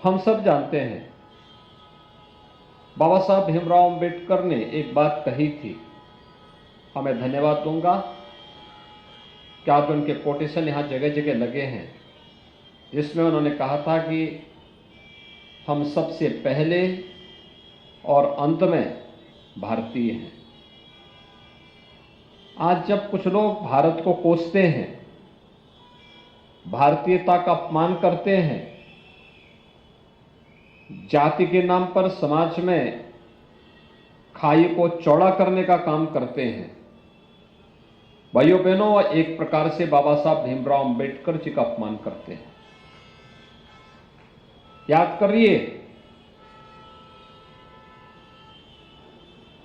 हम सब जानते हैं बाबा साहब भीमराव अंबेडकर ने एक बात कही थी, मैं धन्यवाद दूंगा कि आज उनके कोटेशन यहाँ जगह जगह लगे हैं, जिसमें उन्होंने कहा था कि हम सबसे पहले और अंत में भारतीय हैं। आज जब कुछ लोग भारत को कोसते हैं, भारतीयता का अपमान करते हैं, जाति के नाम पर समाज में खाई को चौड़ा करने का काम करते हैं, भाइयों बहनों, एक प्रकार से बाबा साहब भीमराव अंबेडकर जी का अपमान करते हैं। याद करिए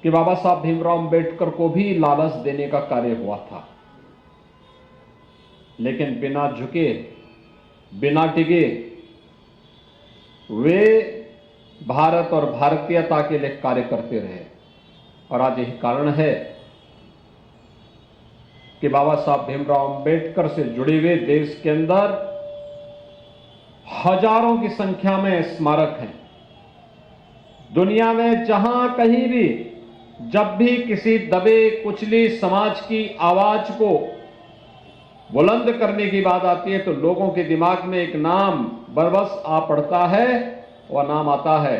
कि बाबा साहब भीमराव अंबेडकर को भी लालच देने का कार्य हुआ था, लेकिन बिना झुके, बिना टिके वे भारत और भारतीयता के लिए कार्य करते रहे। और आज यही कारण है कि बाबा साहब भीमराव अंबेडकर से जुड़े हुए देश के अंदर हजारों की संख्या में स्मारक हैं। दुनिया में जहां कहीं भी जब भी किसी दबे कुचली समाज की आवाज को बुलंद करने की बात आती है तो लोगों के दिमाग में एक नाम बरबस आ पड़ता है, वह नाम आता है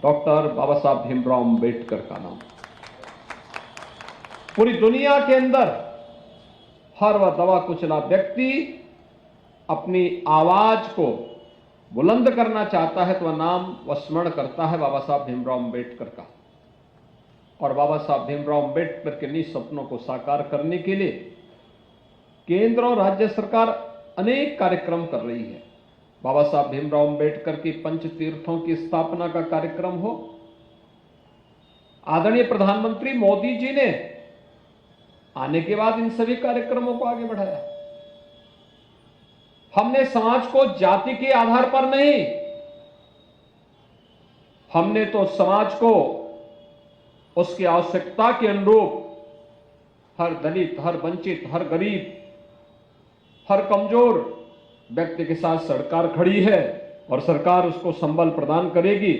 डॉक्टर बाबा साहब भीमराव अंबेडकर का नाम। पूरी दुनिया के अंदर हर वह दबा कुचला व्यक्ति अपनी आवाज को बुलंद करना चाहता है तो वह नाम वह स्मरण करता है बाबा साहब भीमराव अंबेडकर का। और बाबा साहब भीमराव अंबेडकर के निज सपनों को साकार करने के लिए केंद्र और राज्य सरकार अनेक कार्यक्रम कर रही है। बाबा साहब भीमराव अंबेडकर की पंच तीर्थों की स्थापना का कार्यक्रम हो, आदरणीय प्रधानमंत्री मोदी जी ने आने के बाद इन सभी कार्यक्रमों को आगे बढ़ाया। हमने समाज को जाति के आधार पर नहीं, हमने तो समाज को उसकी आवश्यकता के अनुरूप हर दलित, हर वंचित, हर गरीब, हर कमजोर व्यक्ति के साथ सरकार खड़ी है और सरकार उसको संबल प्रदान करेगी।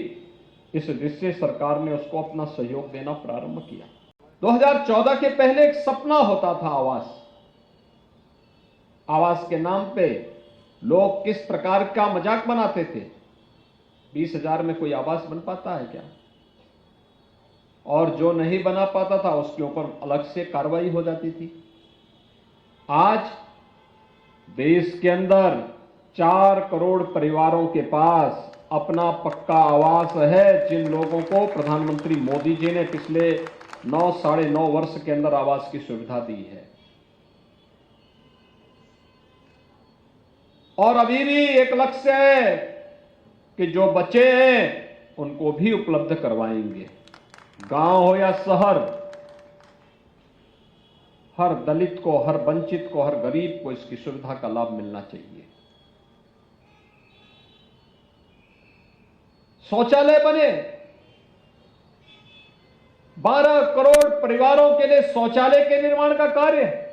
इस दृष्टि से सरकार ने उसको अपना सहयोग देना प्रारंभ किया। 2014 के पहले एक सपना होता था आवास। आवास के नाम पे लोग किस प्रकार का मजाक बनाते थे। 20,000 में कोई आवास बन पाता है क्या? और जो नहीं बना पाता था उसके ऊपर अलग से कार्रवाई हो जाती थी। आज देश के अंदर 4 करोड़ परिवारों के पास अपना पक्का आवास है, जिन लोगों को प्रधानमंत्री मोदी जी ने पिछले 9-9.5 वर्ष के अंदर आवास की सुविधा दी है। और अभी भी एक लक्ष्य है कि जो बच्चे हैं उनको भी उपलब्ध करवाएंगे। गांव हो या शहर, हर दलित को, हर वंचित को, हर गरीब को इसकी सुविधा का लाभ मिलना चाहिए। शौचालय बने, 12 करोड़ परिवारों के लिए शौचालय के निर्माण का कार्य,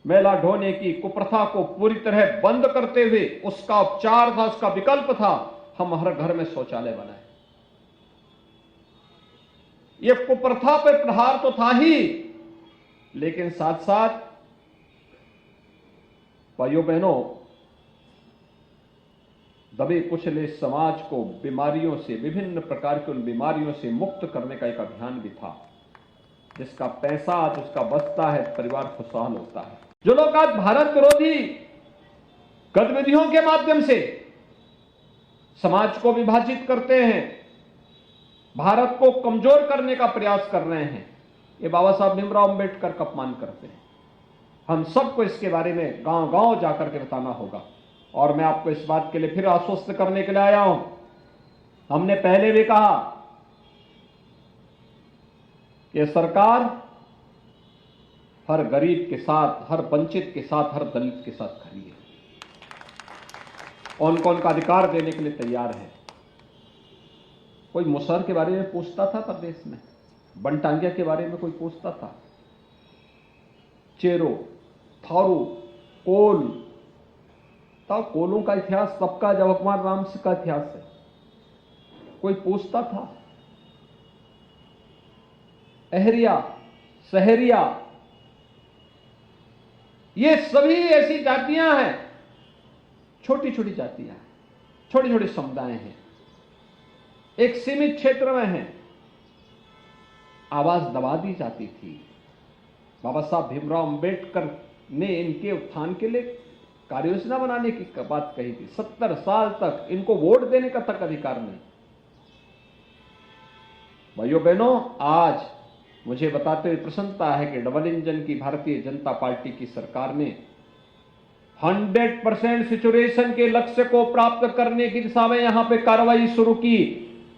मैला ढोने की कुप्रथा को पूरी तरह बंद करते हुए उसका उपचार था, उसका विकल्प था हम हर घर में शौचालय बनाए। यह कुप्रथा पर प्रहार तो था ही, लेकिन साथ साथ भाइयों बहनों, दबे कुचले समाज को बीमारियों से, विभिन्न प्रकार की उन बीमारियों से मुक्त करने का एक अभियान भी था, जिसका पैसा आज उसका बचता है, परिवार खुशहाल होता है। जो लोग आज भारत विरोधी गतिविधियों के माध्यम से समाज को विभाजित करते हैं, भारत को कमजोर करने का प्रयास कर रहे हैं, ये बाबा साहब भीमराव अंबेडकर का अपमान करते हैं। हम सबको इसके बारे में गांव-गांव जाकर के बताना होगा। और मैं आपको इस बात के लिए फिर आश्वस्त करने के लिए आया हूं, हमने पहले भी कहा कि सरकार हर गरीब के साथ, हर वंचित के साथ, हर दलित के साथ खड़ी है, उनको उनका अधिकार देने के लिए तैयार है। कोई मुसहर के बारे में पूछता था प्रदेश में? बनटांगिया के बारे में कोई पूछता था? चेरो, थारू, कोल, बताओ, कोलों का इतिहास तब का जब भगवान राम से का इतिहास है। कोई पूछता था? अहरिया, सहरिया, ये सभी ऐसी जातियां हैं, छोटी छोटी जातियां हैं, छोटे छोटे समुदाय हैं, एक सीमित क्षेत्र में हैं। आवाज दबा दी जाती थी। बाबा साहब भीमराव अंबेडकर ने इनके उत्थान के लिए कार्ययोजना बनाने की बात कही थी। 70 साल तक इनको वोट देने का तक अधिकार नहीं। भाइयों बहनों, आज मुझे बताते हुए प्रसन्नता है कि डबल इंजन की भारतीय जनता पार्टी की सरकार ने 100% सिचुएशन के लक्ष्य को प्राप्त करने की दिशा में यहां पे कार्रवाई शुरू की।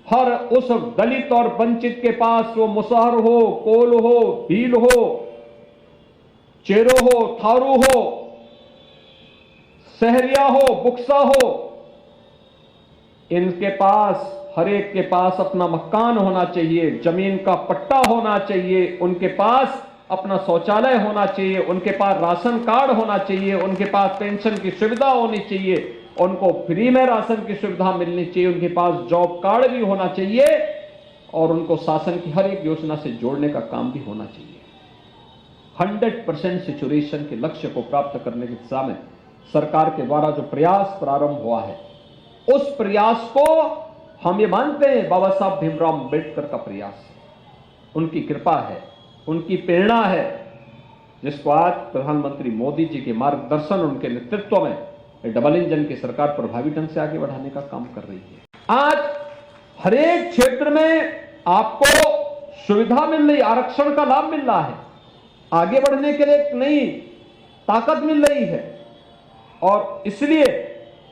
हर उस दलित और वंचित के पास, वो मुसहर हो, कोल हो, भील हो, चेरो हो, थारू हो, सहरिया हो, बुक्सा हो, इनके पास, हर एक के पास अपना मकान होना चाहिए, जमीन का पट्टा होना चाहिए, उनके पास अपना शौचालय होना चाहिए, उनके पास राशन कार्ड होना चाहिए, उनके पास पेंशन की सुविधा होनी चाहिए, उनको फ्री में राशन की सुविधा मिलनी चाहिए, उनके पास जॉब कार्ड भी होना चाहिए और उनको शासन की हर एक योजना से जोड़ने का काम भी होना चाहिए। 100% सिचुएशन के लक्ष्य को प्राप्त करने की दिशा में सरकार के द्वारा जो प्रयास प्रारंभ हुआ है, उस प्रयास को हम ये मानते हैं बाबा साहब भीमराव अंबेडकर का प्रयास है, उनकी कृपा है, उनकी प्रेरणा है, जिसको आज प्रधानमंत्री मोदी जी के मार्गदर्शन, उनके नेतृत्व में डबल इंजन की सरकार प्रभावी ढंग से आगे बढ़ाने का काम कर रही है। आज हर एक क्षेत्र में आपको सुविधा मिल रही, आरक्षण का लाभ मिल रहा है, आगे बढ़ने के लिए एक नई ताकत मिल रही है। और इसलिए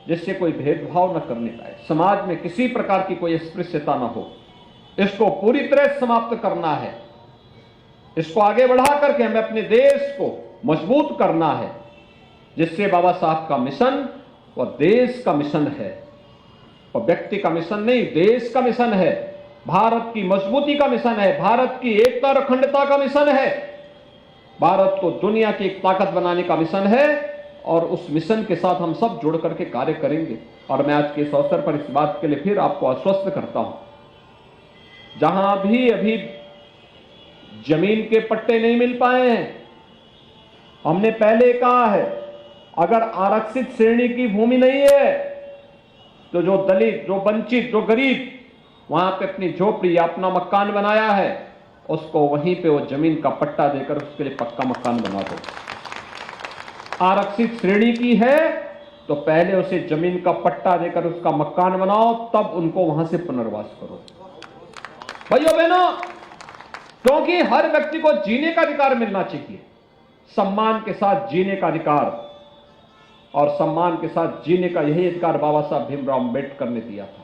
जिससे कोई भेदभाव न करने पाए, समाज में किसी प्रकार की कोई अस्पृश्यता न हो, इसको पूरी तरह समाप्त करना है। इसको आगे बढ़ा करके हमें अपने देश को मजबूत करना है, जिससे बाबा साहब का मिशन वह देश का मिशन है, और व्यक्ति का मिशन नहीं, देश का मिशन है, भारत की मजबूती का मिशन है, भारत की एकता और अखंडता का मिशन है, भारत को दुनिया की एक ताकत बनाने का मिशन है। और उस मिशन के साथ हम सब जुड़ करके कार्य करेंगे। और मैं आज के इस अवसर पर इस बात के लिए फिर आपको आश्वस्त करता हूं, जहां भी अभी जमीन के पट्टे नहीं मिल पाए हैं, हमने पहले कहा है, अगर आरक्षित श्रेणी की भूमि नहीं है तो जो दलित, जो वंचित, जो गरीब वहां पे अपनी झोपड़ी या अपना मकान बनाया है, उसको वहीं पे वो जमीन का पट्टा देकर उसके लिए पक्का मकान बना दो। आरक्षित श्रेणी की है तो पहले उसे जमीन का पट्टा देकर उसका मकान बनाओ, तब उनको वहां से पुनर्वास करो। भाइयों बहनों, क्योंकि हर व्यक्ति को जीने का अधिकार मिलना चाहिए, सम्मान के साथ जीने का अधिकार, और सम्मान के साथ जीने का यही अधिकार बाबा साहब भीमराव अंबेडकर ने दिया था।